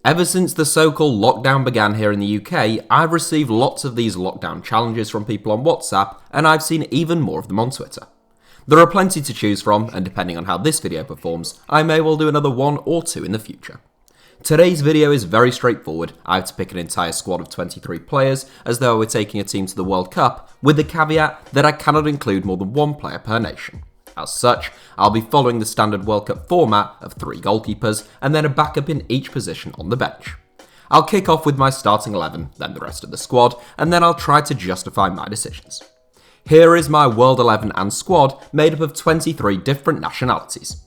Ever since the so-called lockdown began here in the UK, I've received lots of these lockdown challenges from people on WhatsApp, and I've seen even more of them on Twitter. There are plenty to choose from, and depending on how this video performs, I may well do another one or two in the future. Today's video is very straightforward. I have to pick an entire squad of 23 players, as though I were taking a team to the World Cup, with the caveat that I cannot include more than one player per nation. As such, I'll be following the standard World Cup format of 3 goalkeepers and then a backup in each position on the bench. I'll kick off with my starting 11, then the rest of the squad, and then I'll try to justify my decisions. Here is my World 11 and squad made up of 23 different nationalities.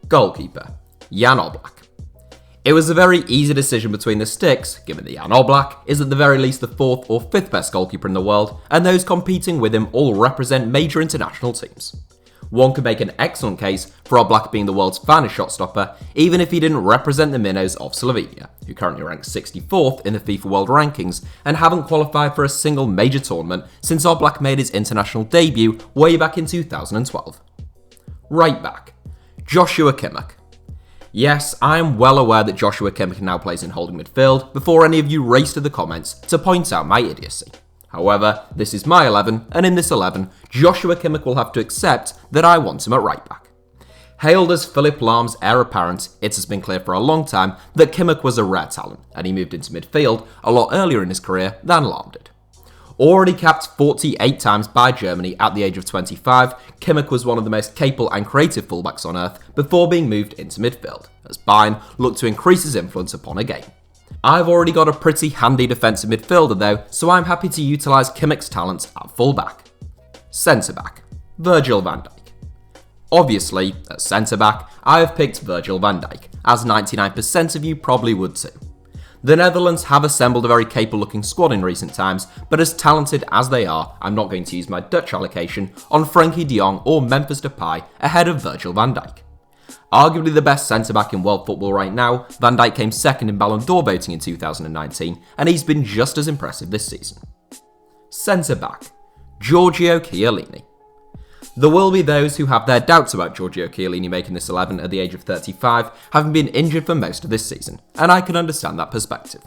Goalkeeper, Jan Oblak. It was a very easy decision between the sticks, given that Jan Oblak is at the very least the 4th or 5th best goalkeeper in the world, and those competing with him all represent major international teams. One could make an excellent case for Oblak being the world's finest shot stopper, even if he didn't represent the minnows of Slovenia, who currently rank 64th in the FIFA World Rankings and haven't qualified for a single major tournament since Oblak made his international debut way back in 2012. Right back, Joshua Kimmich. Yes, I am well aware that Joshua Kimmich now plays in holding midfield before any of you race to the comments to point out my idiocy. However, this is my 11, and in this 11, Joshua Kimmich will have to accept that I want him at right back. Hailed as Philipp Lahm's heir apparent, it has been clear for a long time that Kimmich was a rare talent, and he moved into midfield a lot earlier in his career than Lahm did. Already capped 48 times by Germany at the age of 25, Kimmich was one of the most capable and creative fullbacks on earth before being moved into midfield, as Bayern looked to increase his influence upon a game. I've already got a pretty handy defensive midfielder though, so I'm happy to utilise Kimmich's talents at full-back. Centre-back, Virgil van Dijk. Obviously, at centre-back, I have picked Virgil van Dijk, as 99% of you probably would too. The Netherlands have assembled a very capable-looking squad in recent times, but as talented as they are, I'm not going to use my Dutch allocation on Frenkie de Jong or Memphis Depay ahead of Virgil van Dijk. Arguably the best centre-back in world football right now, Van Dijk came second in Ballon d'Or voting in 2019, and he's been just as impressive this season. Centre-back, Giorgio Chiellini. There will be those who have their doubts about Giorgio Chiellini making this 11 at the age of 35, having been injured for most of this season, and I can understand that perspective.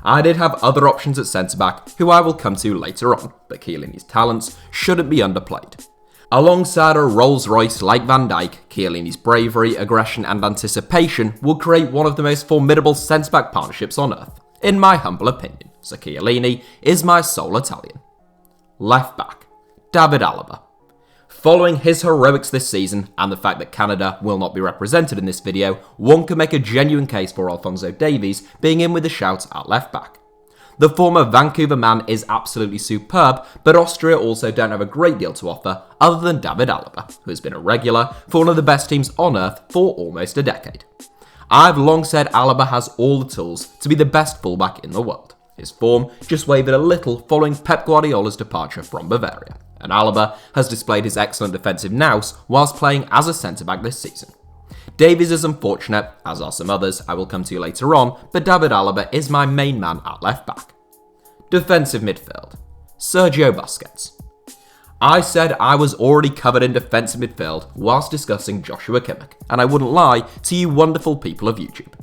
I did have other options at centre-back, who I will come to later on, but Chiellini's talents shouldn't be underplayed. Alongside a Rolls-Royce like Van Dijk, Chiellini's bravery, aggression and anticipation will create one of the most formidable centre-back partnerships on earth, in my humble opinion, so Chiellini is my sole Italian. Left back, David Alaba. Following his heroics this season, and the fact that Canada will not be represented in this video, one can make a genuine case for Alphonso Davies being in with a shout at left back. The former Vancouver man is absolutely superb, but Austria also don't have a great deal to offer other than David Alaba, who has been a regular for one of the best teams on earth for almost a decade. I've long said Alaba has all the tools to be the best fullback in the world. His form just wavered a little following Pep Guardiola's departure from Bavaria, and Alaba has displayed his excellent defensive nous whilst playing as a centre-back this season. Davies is unfortunate, as are some others I will come to later on, but David Alaba is my main man at left back. Defensive midfield, Sergio Busquets. I said I was already covered in defensive midfield whilst discussing Joshua Kimmich, and I wouldn't lie to you wonderful people of YouTube.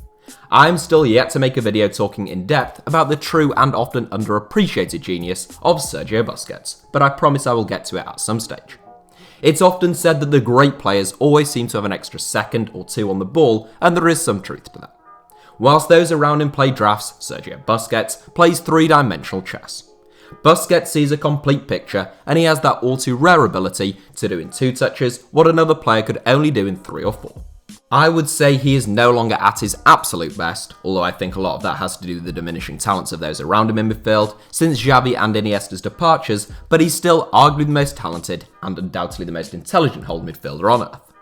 I'm still yet to make a video talking in depth about the true and often underappreciated genius of Sergio Busquets, but I promise I will get to it at some stage. It's often said that the great players always seem to have an extra second or two on the ball, and there is some truth to that. Whilst those around him play drafts, Sergio Busquets plays three-dimensional chess. Busquets sees a complete picture, and he has that all-too-rare ability to do in 2 touches what another player could only do in 3 or 4. I would say he is no longer at his absolute best, although I think a lot of that has to do with the diminishing talents of those around him in midfield since Xavi and Iniesta's departures, but he's still arguably the most talented and undoubtedly the most intelligent holding midfielder on earth.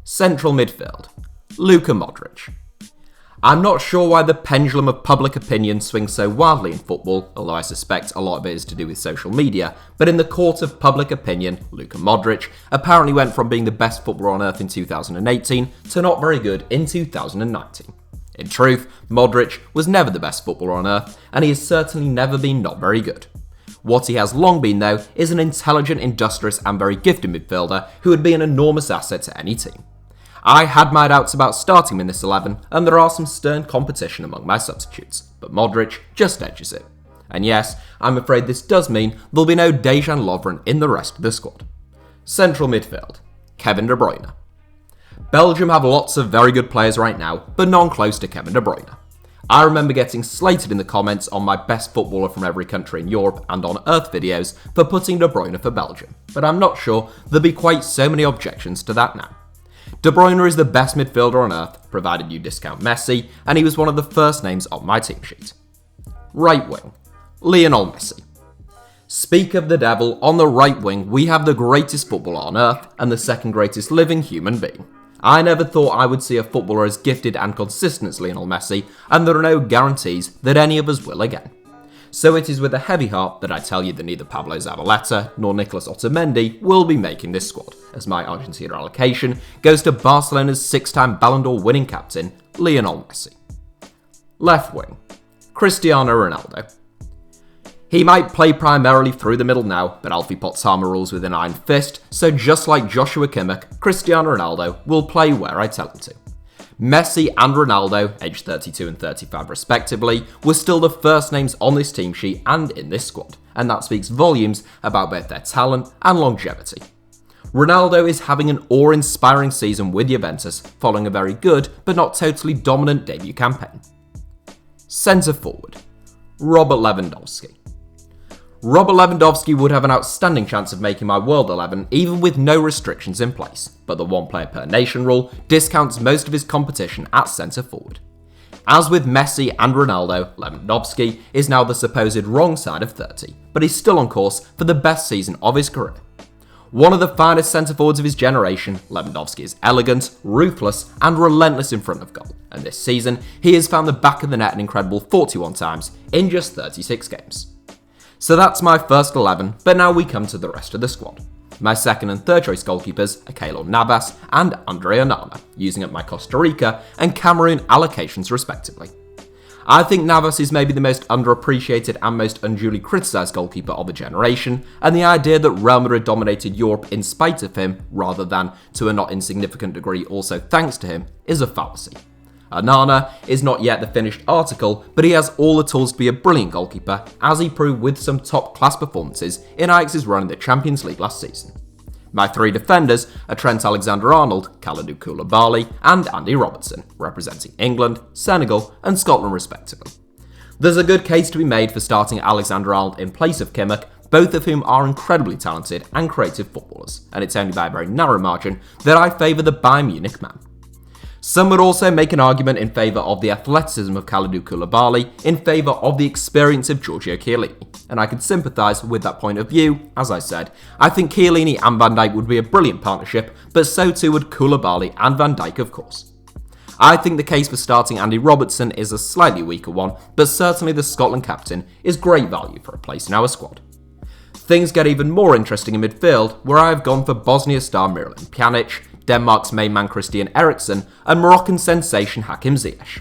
Central midfield, Luka Modric. I'm not sure why the pendulum of public opinion swings so wildly in football, although I suspect a lot of it is to do with social media, but in the court of public opinion, Luka Modric apparently went from being the best footballer on earth in 2018 to not very good in 2019. In truth, Modric was never the best footballer on earth, and he has certainly never been not very good. What he has long been, though, is an intelligent, industrious and very gifted midfielder who would be an enormous asset to any team. I had my doubts about starting him in this 11, and there are some stern competition among my substitutes, but Modric just edges it. And yes, I'm afraid this does mean there'll be no Dejan Lovren in the rest of the squad. Central midfield, Kevin De Bruyne. Belgium have lots of very good players right now, but none close to Kevin De Bruyne. I remember getting slated in the comments on my best footballer from every country in Europe and on Earth videos for putting De Bruyne for Belgium, but I'm not sure there'll be quite so many objections to that now. De Bruyne is the best midfielder on earth, provided you discount Messi, and he was one of the first names on my team sheet. Right wing, Lionel Messi. Speak of the devil, on the right wing we have the greatest footballer on earth and the second greatest living human being. I never thought I would see a footballer as gifted and consistent as Lionel Messi, and there are no guarantees that any of us will again. So it is with a heavy heart that I tell you that neither Pablo Zabaleta nor Nicolas Otamendi will be making this squad, as my Argentina allocation goes to Barcelona's 6-time Ballon d'Or winning captain, Lionel Messi. Left wing, Cristiano Ronaldo. He might play primarily through the middle now, but Alfie Potsdam rules with an iron fist, so just like Joshua Kimmich, Cristiano Ronaldo will play where I tell him to. Messi and Ronaldo, aged 32 and 35 respectively, were still the first names on this team sheet and in this squad, and that speaks volumes about both their talent and longevity. Ronaldo is having an awe-inspiring season with Juventus, following a very good but not totally dominant debut campaign. Centre forward, Robert Lewandowski. Robert Lewandowski would have an outstanding chance of making my World 11 even with no restrictions in place, but the one player per nation rule discounts most of his competition at centre forward. As with Messi and Ronaldo, Lewandowski is now the supposed wrong side of 30, but he's still on course for the best season of his career. One of the finest centre forwards of his generation, Lewandowski is elegant, ruthless and relentless in front of goal, and this season he has found the back of the net an incredible 41 times in just 36 games. So that's my first 11, but now we come to the rest of the squad. My second and third choice goalkeepers are Keylor Navas and Andre Onana, using up my Costa Rica and Cameroon allocations respectively. I think Navas is maybe the most underappreciated and most unduly criticised goalkeeper of a generation, and the idea that Real Madrid dominated Europe in spite of him, rather than to a not insignificant degree also thanks to him, is a fallacy. Onana is not yet the finished article, but he has all the tools to be a brilliant goalkeeper, as he proved with some top-class performances in Ajax's run in the Champions League last season. My three defenders are Trent Alexander-Arnold, Kalidou Koulibaly, and Andy Robertson, representing England, Senegal, and Scotland respectively. There's a good case to be made for starting Alexander-Arnold in place of Kimmich, both of whom are incredibly talented and creative footballers, and it's only by a very narrow margin that I favour the Bayern Munich man. Some would also make an argument in favour of the athleticism of Kalidou Koulibaly in favour of the experience of Giorgio Chiellini, and I could sympathise with that point of view. As I said, I think Chiellini and Van Dijk would be a brilliant partnership, but so too would Koulibaly and Van Dijk of course. I think the case for starting Andy Robertson is a slightly weaker one, but certainly the Scotland captain is great value for a place in our squad. Things get even more interesting in midfield, where I have gone for Bosnia star Miralem Pjanic, Denmark's main man Christian Eriksen, and Moroccan sensation Hakim Ziyech.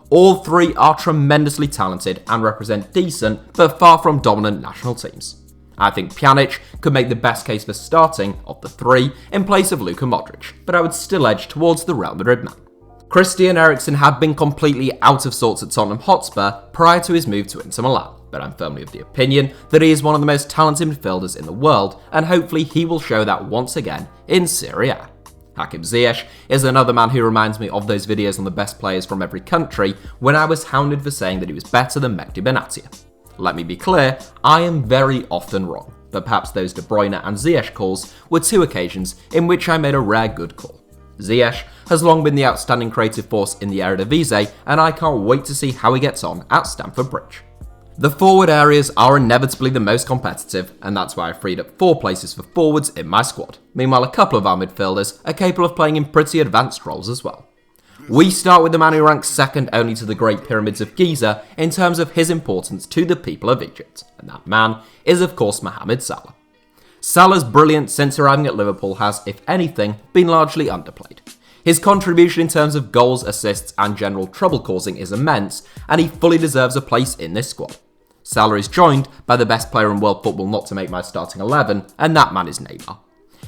All three are tremendously talented and represent decent but far from dominant national teams. I think Pjanic could make the best case for starting of the three in place of Luka Modric, but I would still edge towards the Real Madrid man. Christian Eriksen had been completely out of sorts at Tottenham Hotspur prior to his move to Inter Milan, but I'm firmly of the opinion that he is one of the most talented midfielders in the world, and hopefully he will show that once again in Serie A. Hakim Ziyech is another man who reminds me of those videos on the best players from every country when I was hounded for saying that he was better than Mehdi Benatia. Let me be clear, I am very often wrong, but perhaps those De Bruyne and Ziyech calls were two occasions in which I made a rare good call. Ziyech has long been the outstanding creative force in the Eredivisie, and I can't wait to see how he gets on at Stamford Bridge. The forward areas are inevitably the most competitive, and that's why I freed up 4 places for forwards in my squad. Meanwhile, a couple of our midfielders are capable of playing in pretty advanced roles as well. We start with the man who ranks second only to the Great Pyramids of Giza in terms of his importance to the people of Egypt, and that man is of course Mohamed Salah. Salah's brilliance since arriving at Liverpool has, if anything, been largely underplayed. His contribution in terms of goals, assists and general trouble causing is immense, and he fully deserves a place in this squad. Salah is joined by the best player in world football not to make my starting 11, and that man is Neymar.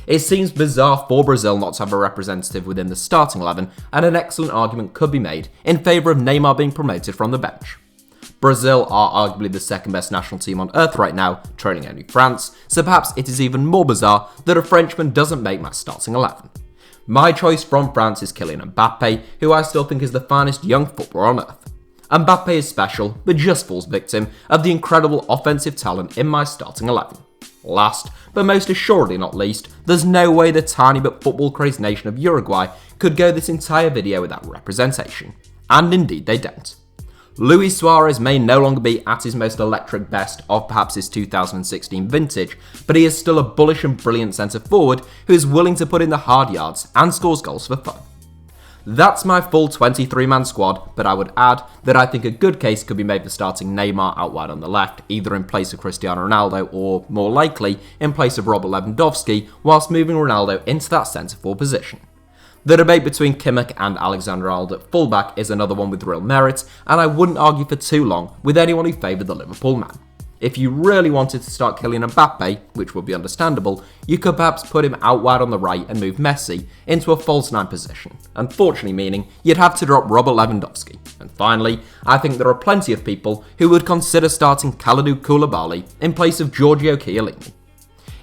It seems bizarre for Brazil not to have a representative within the starting 11, and an excellent argument could be made in favour of Neymar being promoted from the bench. Brazil are arguably the second best national team on earth right now, trailing only France, so perhaps it is even more bizarre that a Frenchman doesn't make my starting 11. My choice from France is Kylian Mbappe, who I still think is the finest young footballer on earth. Mbappe is special, but just falls victim of the incredible offensive talent in my starting 11. Last, but most assuredly not least, there's no way the tiny but football-crazed nation of Uruguay could go this entire video without representation. And indeed they don't. Luis Suarez may no longer be at his most electric best of perhaps his 2016 vintage, but he is still a bullish and brilliant centre forward who is willing to put in the hard yards and scores goals for fun. That's my full 23-man squad, but I would add that I think a good case could be made for starting Neymar out wide on the left, either in place of Cristiano Ronaldo or, more likely, in place of Robert Lewandowski, whilst moving Ronaldo into that centre-forward position. The debate between Kimmich and Alexander-Arnold at fullback is another one with real merit, and I wouldn't argue for too long with anyone who favoured the Liverpool man. If you really wanted to start Kylian Mbappe, which would be understandable, you could perhaps put him out wide on the right and move Messi into a false 9 position, unfortunately meaning you'd have to drop Robert Lewandowski. And finally, I think there are plenty of people who would consider starting Kalidou Koulibaly in place of Giorgio Chiellini.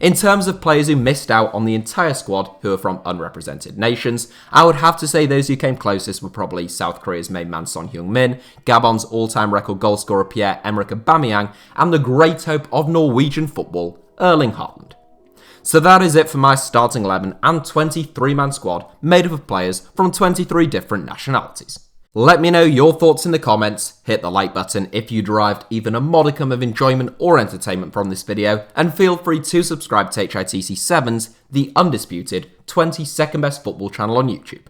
In terms of players who missed out on the entire squad who are from unrepresented nations, I would have to say those who came closest were probably South Korea's main man Son Heung-min, Gabon's all-time record goalscorer Pierre-Emerick Aubameyang, and the great hope of Norwegian football, Erling Haaland. So that is it for my starting 11 and 23-man squad made up of players from 23 different nationalities. Let me know your thoughts in the comments, hit the like button if you derived even a modicum of enjoyment or entertainment from this video, and feel free to subscribe to HITC Sevens, the undisputed 22nd best football channel on YouTube.